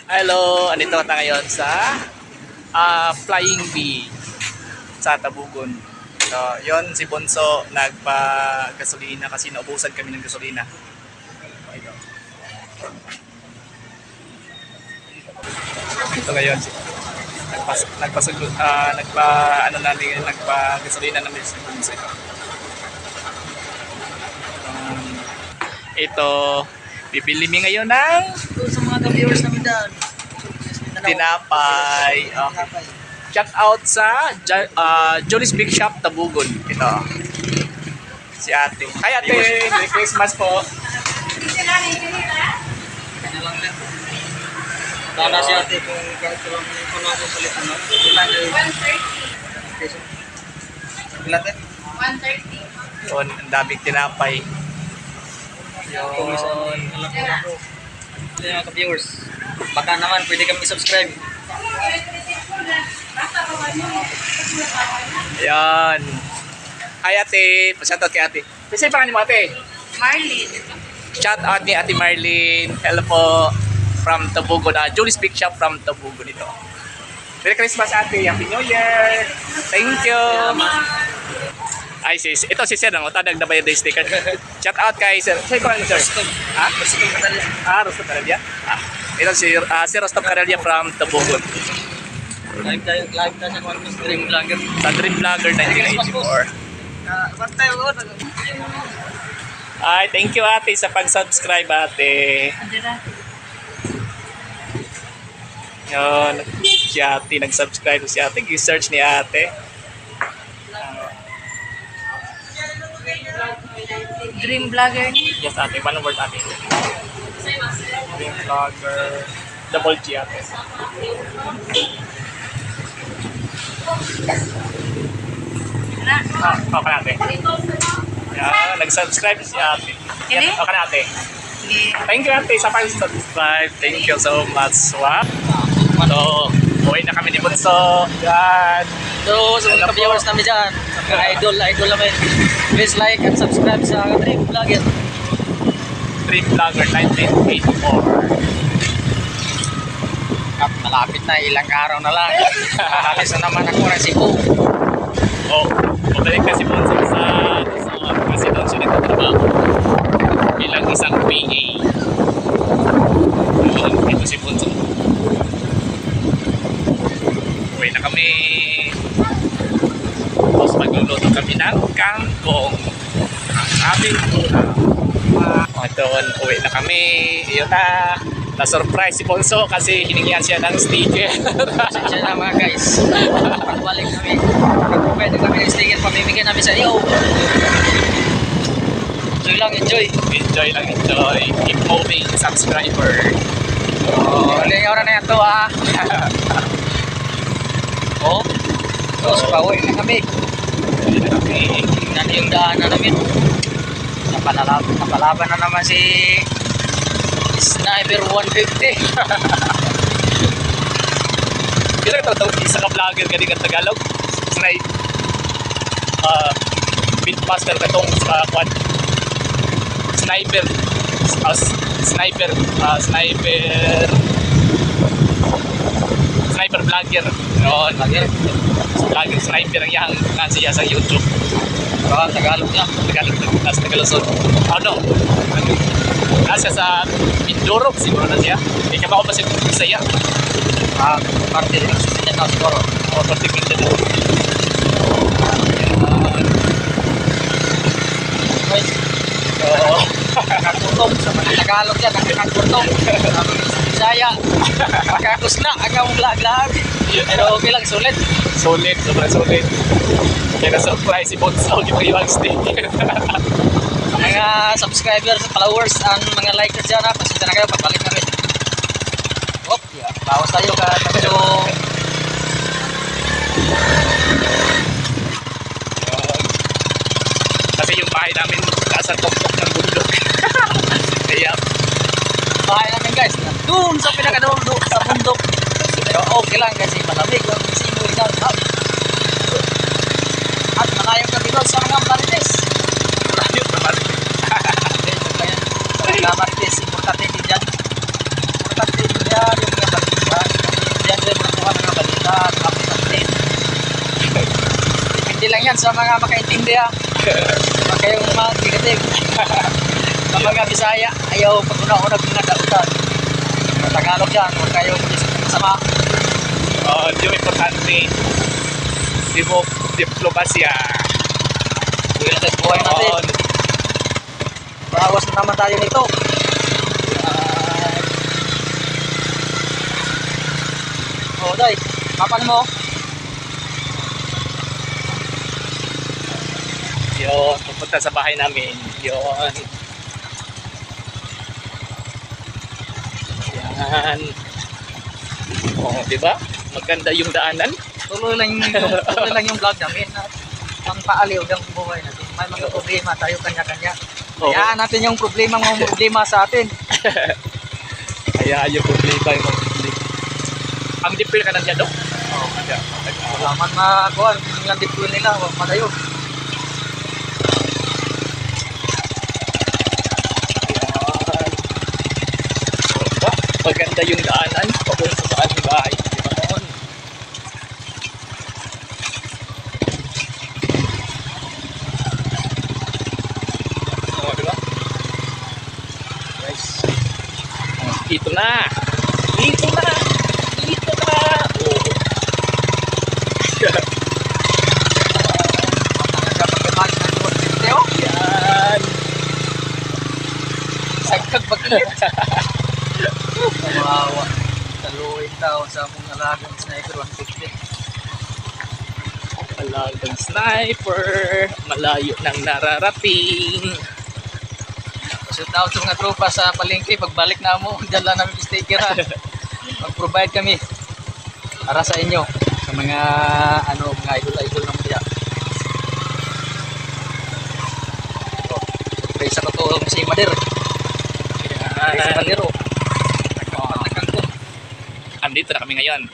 Hello, andito tayo ngayon sa Flying Bee sa Tabugon. So, yon si Bonso nagpa-gasolina kasi naubusan kami ng gasolina. Ito. Ito ngayon nagpa-gasolina namin si Bonso ito. Ito, bibili mi ngayon ng Sa mga viewers namin dyan. tinapay. Okay. Shout out sa Johnny's Big Shop Tabugon. Ito. Si ate. Hi ate, Merry Christmas po. Tama si ate kung ganito lang yung panahon sa litan. 130. Ilan din? 130. Yun, ang daming tinapay. Yun. Mga ka-viewers, baka naman pwede kami subscribe. Ayan. Hi ate. Shout out kay ate. Kasi pa mo ate. Marlene. Shout out ni ate Marlene. Hello po. From Tabugon. Johnny's Big Shop from Tabugon ito. Merry Christmas ate. Happy New Year. Thank you. Ay sis. Ito si Sir. Tadag na bayad na sticker. Shout out kay Sir. Sir, paano Sir? Ha? Rostov Karelia. Ito si Rostov Karelia from Tabugon. Live tayo sa one stream vlogger. Sa Dream Vlogger 1984. One time ako. Ay, thank you ate sa pag-subscribe ate. Andira. Yun, si ate nag-subscribe si ate, i-search ni ate. Dream vlogger ni. Yes ate, one word ate. Dream Vlogger, double G ate. Okay ate. Yan, nag-subscribe si ate. Yan, okay na ate. Thank you ate sa pag-subscribe. Thank you so much. Wow. So, uwi na kami ni Bunso. Yan. So, sa mga ka-viewers namin dyan, mga idol namin, please like and subscribe sa Dream Vlogger. Dream Vlogger 1984. Malapit na, ilang araw na lang. Alis na naman ako ng Cebu. Oh, pabalik na si Bonso sa kasi doon siya nagtatrabaho bilang isang PA. Yun, ito si Bonso. Uwi na kami. Tapos magluluto kami ng kangkong. Ang aming ulam. Doon, uwi na kami. Yun na. Na-surprise si Bonso kasi hiningihan siya ng sticker. Pasensya na mga guys. Pagbalik kami. Pwede kami ng sticker, pamimigay namin sa iyo. Enjoy lang, enjoy. Enjoy lang, enjoy. Keep moving, subscriber. Ilang oras na yan to ha. Oh, tapos pauwi na kami. Tingnan yung daanan namin. Napalaban na naman si Sniper 150. Kaya isa ka vlogger ka din ng Tagalog. Pitmaster ka itong sa kwan. Sniper. Sniper vlogger. Yun. Vlogger sniper ang yang nasiya sa YouTube. Tagalog lang. Tagalusod. Oh no. Nasa sa Mindoro siguro na siya. Hindi ka ba ako masip Bisaya? Parte rin ang susunod na siguro. O, particular din. Oo. Nakakutong sa mga Tagalog yan. Nakakutong. Bisaya. Makakus na. Agaw vlog-lag. Pero okay lang. Sulit. Solid, sobrang solid. Kaya na-surprise si Bonso yung iwang sticker. Mga subscribers, followers, ang mga likers dyan ha. Pasensya na kayo. Pagbalik kami. Hop. Bawas tayo ka. Medyo Kasi yung bahay namin nasa tuktok ng bundok. Kaya bahay namin guys. Doon sa pinakadawang sa bundok. Pero okay lang kasi malamig. Yung simoy dyan. At malayong kami doon sa mga marites. ayun naman. Sa mga marites, importante din dyan. Importante din dyan yung mga lang yan sa mga makaintindi ha. Huwag kayong mag-negative. Sa mga Bisaya, ayaw pag-una-una mga dautan. Sa Tagalog yan, huwag kayong sama. Yung importante, diplomasiya. Buhay sa buhay natin. Bawas na naman tayo nito. Oh, Day, kapan mo? Yun, pupunta sa bahay namin. Yun. Yan. Oh, di ba? Maganda yung daanan. Tuloy lang yung vlog namin. Ang paaliw ng buhay natin. May mga problema tayo kanya-kanya. Oo. Hayaan natin yung mga problema sa atin. Kaya yung problema, yung problema. Ang dipil ka nandiyan, Dok? Oh, wala man makuha. Yung diploy nila, wag madayo. Diba? Maganda yung daanan papunta sa aming bahay. Diba noon? Oh, diba? Guys. Oh, dito na! Dito na! Dito na! Oh. Yan! Sagkag baglit. Kawawa. Taluin tao sa mong alagang sniper 150. Alagang sniper, malayo nang nararating. Shout out sa mga tropa sa palengke. Pagbalik na mo, dala namin sticker ha. Mag-provide kami para sa inyo. Sa mga mga idol-idol ng media. Okay, sa katulong si Mader. Si Yan. Madero. Andito na kami ngayon.